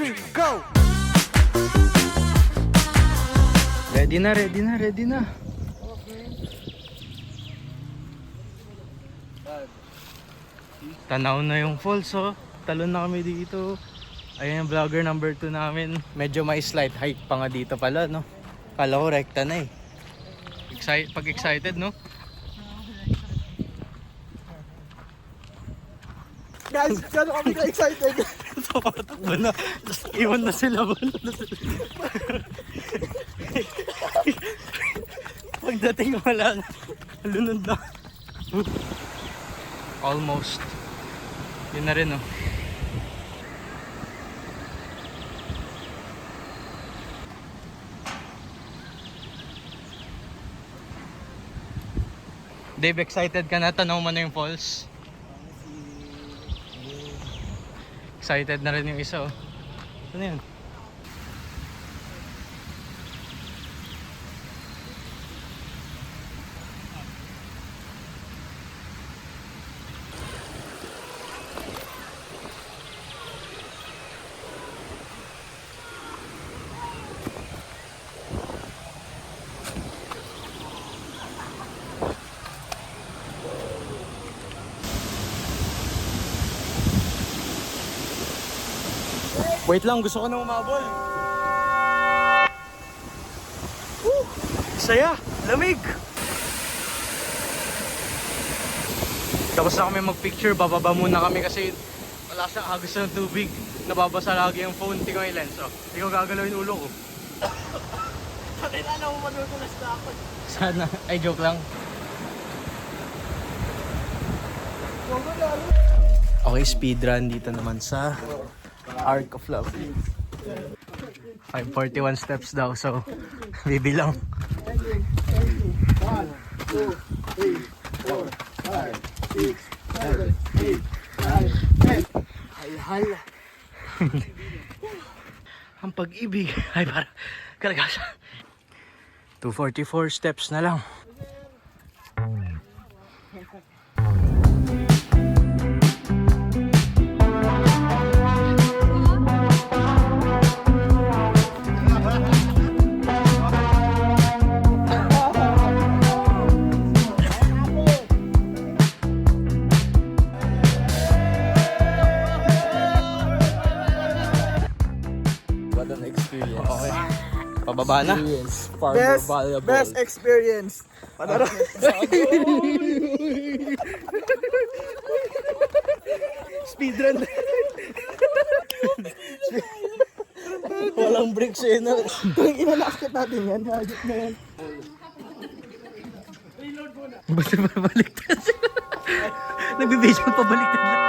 3, go! Ready na, ready na, ready na. Tanaw na yung falls, oh. Talon na kami dito. Ayan yung vlogger number 2 namin. Medyo may slight hike pa nga dito pala, no? Kala ko rekta na eh. Pag excited, no? Guys, gano'n kami ka-excited. Tumatakbo na. Just iwan na sila. Pagdating wala na. Lunod na. Almost. Yun na rin, oh. Dave, excited ka na? Tanong mo na yung falls. Excited na rin yung isa, oh. Ano yun? Wait lang, gusto ko na umabol. Saya, lamig. Tapos na kami magpicture, bababa muna kami kasi wala siyang agos ng tubig. Nababasa lagi yung phone, tingnan yung lens. Oh. Hindi ko gagalawin ulo ko. Pakilala mo manutulas na ako. Sana, ay joke lang. Okay, speedrun dito naman sa Arc of Love. 541 steps daw, so bibilang. 1, 2, 3, 4, 5, 6, 7, 8, 9, 10. Hal-hal. Ang pag-ibig ay para kalagasan. 244 steps na lang. Okay. Pababa na. Best experience. Padara. Speedrun. Walang brakes eh na. Kung inanakit natin yan, hagit na yan. Basta pabaliktad sila. Nagbibidyo pabaliktad lang.